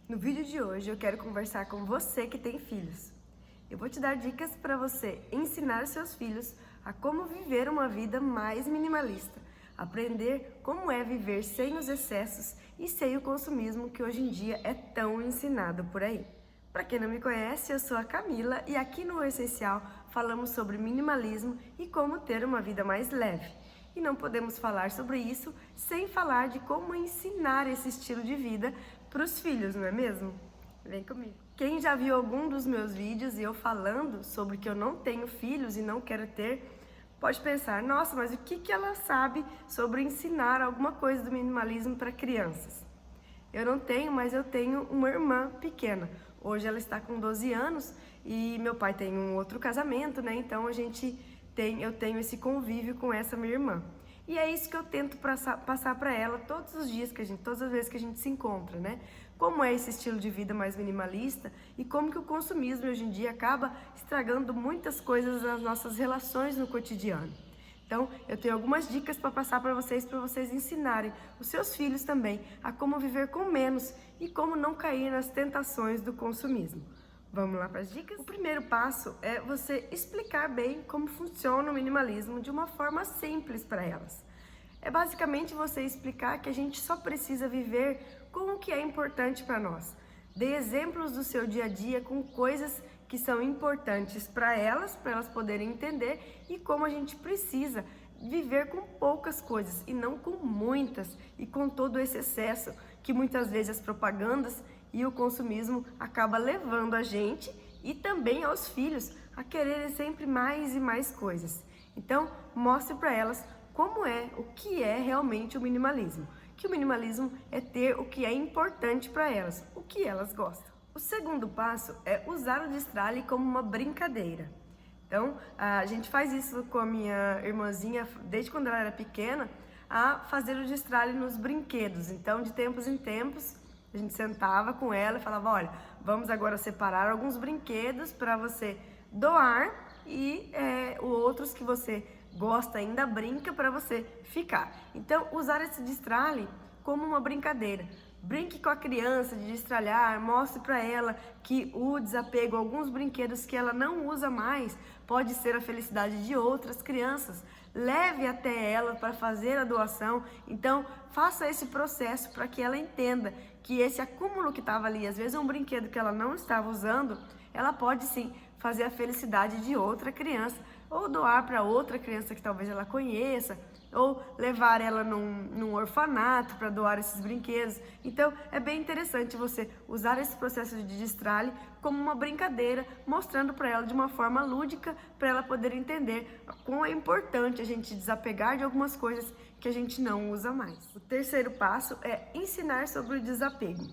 No vídeo de hoje eu quero conversar com você que tem filhos. Eu vou te dar dicas para você ensinar seus filhos a como viver uma vida mais minimalista, aprender como é viver sem os excessos e sem o consumismo que hoje em dia é tão ensinado por aí. Para quem não me conhece, eu sou a Camila e aqui no O Essencial falamos sobre minimalismo e como ter uma vida mais leve. E não podemos falar sobre isso sem falar de como ensinar esse estilo de vida para os filhos, não é mesmo? Vem comigo. Quem já viu algum dos meus vídeos e eu falando sobre que eu não tenho filhos e não quero ter, pode pensar, nossa, mas o que ela sabe sobre ensinar alguma coisa do minimalismo para crianças? Eu não tenho, mas eu tenho uma irmã pequena. Hoje ela está com 12 anos e meu pai tem um outro casamento, né? Então eu tenho esse convívio com essa minha irmã. E é isso que eu tento passar para ela todos os dias, todas as vezes que a gente se encontra, né? Como é esse estilo de vida mais minimalista e como que o consumismo hoje em dia acaba estragando muitas coisas nas nossas relações no cotidiano. Então, eu tenho algumas dicas para passar para vocês ensinarem os seus filhos também a como viver com menos e como não cair nas tentações do consumismo. Vamos lá para as dicas? O primeiro passo é você explicar bem como funciona o minimalismo de uma forma simples para elas. É basicamente você explicar que a gente só precisa viver com o que é importante para nós. Dê exemplos do seu dia a dia com coisas que são importantes para elas poderem entender e como a gente precisa viver com poucas coisas e não com muitas e com todo esse excesso que muitas vezes as propagandas e o consumismo acaba levando a gente e também aos filhos a quererem sempre mais e mais coisas. Então, mostre para elas o que é realmente o minimalismo. Que o minimalismo é ter o que é importante para elas, o que elas gostam. O segundo passo é usar o destralhe como uma brincadeira. Então, a gente faz isso com a minha irmãzinha desde quando ela era pequena, a fazer o destralhe nos brinquedos. Então, de tempos em tempos, a gente sentava com ela e falava, olha, vamos agora separar alguns brinquedos para você doar e outros que você gosta ainda brinca para você ficar. Então, usar esse destralhe como uma brincadeira. Brinque com a criança de destralhar, mostre para ela que o desapego, alguns brinquedos que ela não usa mais, pode ser a felicidade de outras crianças. Leve até ela para fazer a doação. Então, faça esse processo para que ela entenda que esse acúmulo que estava ali, às vezes um brinquedo que ela não estava usando, ela pode sim fazer a felicidade de outra criança, ou doar para outra criança que talvez ela conheça, ou levar ela num orfanato para doar esses brinquedos. Então, é bem interessante você usar esse processo de destralhe como uma brincadeira, mostrando para ela de uma forma lúdica, para ela poder entender como é importante a gente desapegar de algumas coisas que a gente não usa mais. O terceiro passo é ensinar sobre o desapego.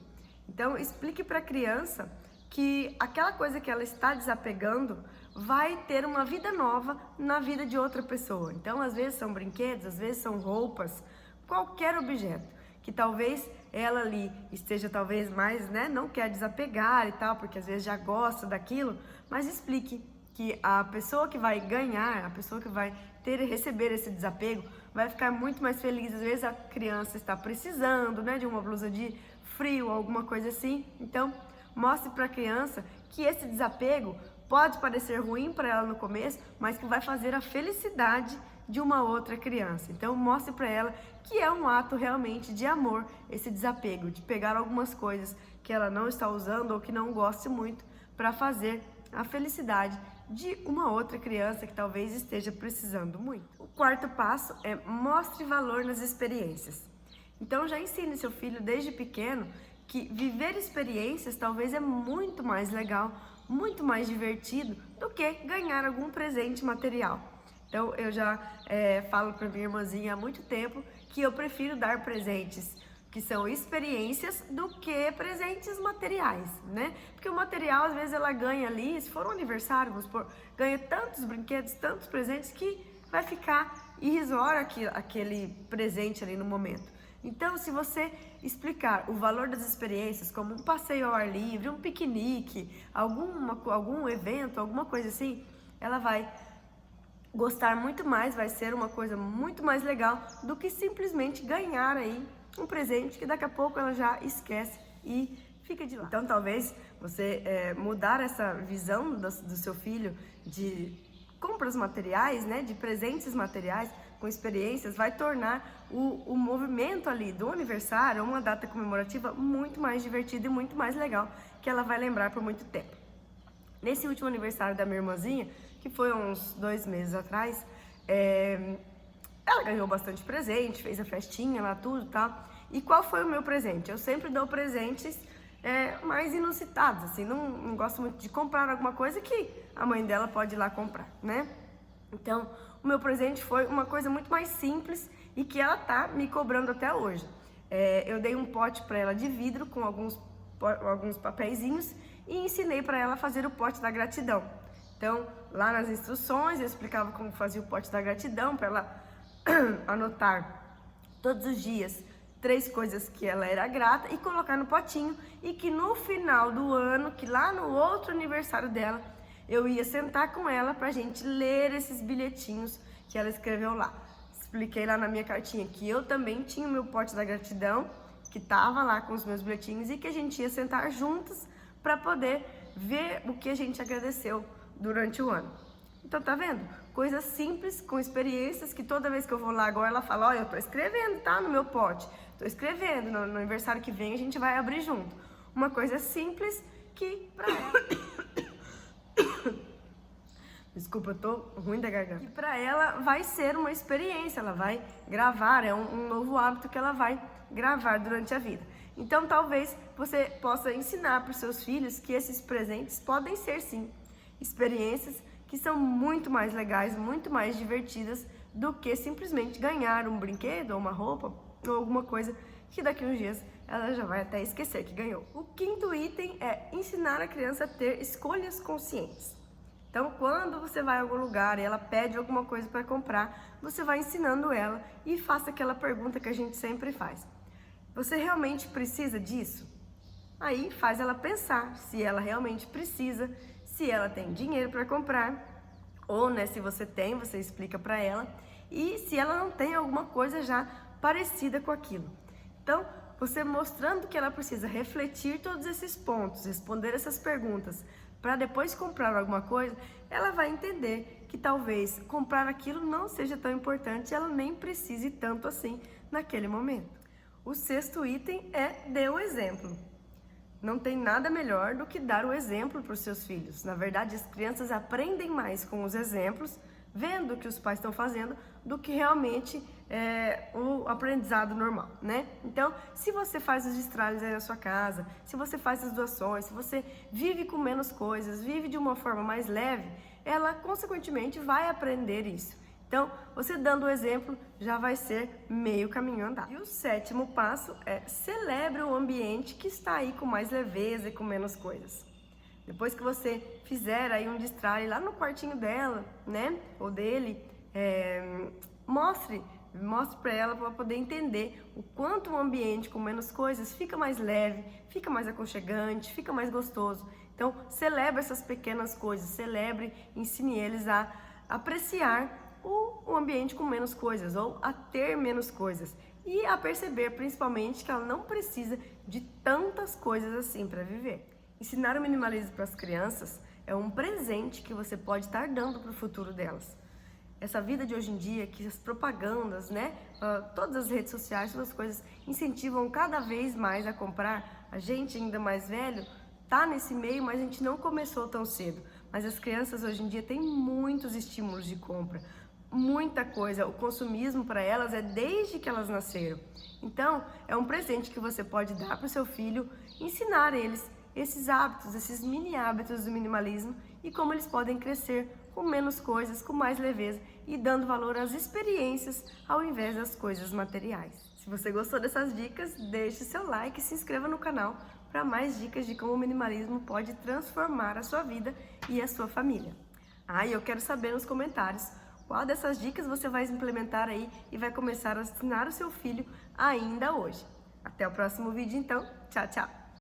Então, explique para a criança que aquela coisa que ela está desapegando vai ter uma vida nova na vida de outra pessoa. Então, às vezes são brinquedos, às vezes são roupas, qualquer objeto que talvez ela ali esteja talvez mais, né, não quer desapegar e tal, porque às vezes já gosta daquilo, mas explique que a pessoa que vai ganhar, a pessoa que vai receber esse desapego, vai ficar muito mais feliz. Às vezes a criança está precisando, né, de uma blusa de frio, alguma coisa assim. Então, mostre para a criança que esse desapego pode parecer ruim para ela no começo, mas que vai fazer a felicidade de uma outra criança. Então, mostre para ela que é um ato realmente de amor, esse desapego, de pegar algumas coisas que ela não está usando ou que não goste muito para fazer a felicidade de uma outra criança que talvez esteja precisando muito. O quarto passo é mostre valor nas experiências. Então, já ensine seu filho desde pequeno que viver experiências talvez é muito mais legal, muito mais divertido do que ganhar algum presente material. Então, eu já falo para minha irmãzinha há muito tempo que eu prefiro dar presentes que são experiências do que presentes materiais, né? Porque o material, às vezes, ela ganha ali, se for um aniversário, vamos supor, ganha tantos brinquedos, tantos presentes que vai ficar irrisório aquele presente ali no momento. Então, se você explicar o valor das experiências, como um passeio ao ar livre, um piquenique, algum evento, alguma coisa assim, ela vai gostar muito mais, vai ser uma coisa muito mais legal do que simplesmente ganhar aí um presente que daqui a pouco ela já esquece e fica de lado. Então talvez você mudar essa visão do seu filho de compras materiais, né, de presentes materiais com experiências, vai tornar o movimento ali do aniversário, uma data comemorativa, muito mais divertido e muito mais legal, que ela vai lembrar por muito tempo. Nesse último aniversário da minha irmãzinha, que foi uns 2 meses atrás, ela ganhou bastante presente, fez a festinha lá, tudo e tal. E qual foi o meu presente? Eu sempre dou presentes mais inusitados, assim, não gosto muito de comprar alguma coisa que a mãe dela pode ir lá comprar, né? Então, o meu presente foi uma coisa muito mais simples e que ela tá me cobrando até hoje. Eu dei um pote para ela de vidro com alguns papeizinhos e ensinei para ela a fazer o pote da gratidão. Então, lá nas instruções, eu explicava como fazia o pote da gratidão para ela anotar todos os dias 3 coisas que ela era grata e colocar no potinho, e que no final do ano, que lá no outro aniversário dela, eu ia sentar com ela pra gente ler esses bilhetinhos que ela escreveu lá. Expliquei lá na minha cartinha que eu também tinha o meu pote da gratidão, que tava lá com os meus bilhetinhos, e que a gente ia sentar juntos para poder ver o que a gente agradeceu durante o ano. Então tá vendo? Coisas simples, com experiências, que toda vez que eu vou lá agora ela fala, eu tô escrevendo, tá, no meu pote. Tô escrevendo, no aniversário que vem a gente vai abrir junto. Uma coisa simples que pra ela... Desculpa, eu tô ruim da garganta. Que pra ela vai ser uma experiência, ela vai gravar, é um novo hábito que ela vai gravar durante a vida. Então talvez você possa ensinar para os seus filhos que esses presentes podem ser sim experiências que são muito mais legais, muito mais divertidas do que simplesmente ganhar um brinquedo ou uma roupa ou alguma coisa que daqui a uns dias ela já vai até esquecer que ganhou. O 5º item é ensinar a criança a ter escolhas conscientes. Então, quando você vai a algum lugar e ela pede alguma coisa para comprar, você vai ensinando ela e faça aquela pergunta que a gente sempre faz. Você realmente precisa disso? Aí faz ela pensar se ela realmente precisa, se ela tem dinheiro para comprar, ou né, se você tem, você explica para ela, e se ela não tem alguma coisa já parecida com aquilo. Então, você mostrando que ela precisa refletir todos esses pontos, responder essas perguntas, para depois comprar alguma coisa, ela vai entender que talvez comprar aquilo não seja tão importante e ela nem precise tanto assim naquele momento. O 6º item é dê o exemplo. Não tem nada melhor do que dar o exemplo para os seus filhos. Na verdade, as crianças aprendem mais com os exemplos, vendo o que os pais estão fazendo, do que realmente o aprendizado normal, né? Então, se você faz os destralhos aí na sua casa, se você faz as doações, se você vive com menos coisas, vive de uma forma mais leve, ela, consequentemente, vai aprender isso. Então, você dando o exemplo já vai ser meio caminho andado. E o 7º passo é celebre o ambiente que está aí com mais leveza e com menos coisas. Depois que você fizer aí um destralhe lá no quartinho dela, né, ou dele, mostre para ela, para poder entender o quanto o ambiente com menos coisas fica mais leve, fica mais aconchegante, fica mais gostoso. Então, celebre essas pequenas coisas, celebre, ensine eles a apreciar o ambiente com menos coisas, ou a ter menos coisas, e a perceber principalmente que ela não precisa de tantas coisas assim para viver. Ensinar o minimalismo para as crianças é um presente que você pode estar dando para o futuro delas. Essa vida de hoje em dia, que as propagandas, né, todas as redes sociais, todas as coisas incentivam cada vez mais a comprar. A gente ainda mais velho tá nesse meio, mas a gente não começou tão cedo. Mas as crianças hoje em dia têm muitos estímulos de compra, muita coisa. O consumismo para elas é desde que elas nasceram. Então, é um presente que você pode dar para o seu filho, ensinar eles esses hábitos, esses mini hábitos do minimalismo e como eles podem crescer com menos coisas, com mais leveza e dando valor às experiências ao invés das coisas materiais. Se você gostou dessas dicas, deixe seu like e se inscreva no canal para mais dicas de como o minimalismo pode transformar a sua vida e a sua família. E eu quero saber nos comentários qual dessas dicas você vai implementar aí e vai começar a ensinar o seu filho ainda hoje. Até o próximo vídeo então. Tchau, tchau!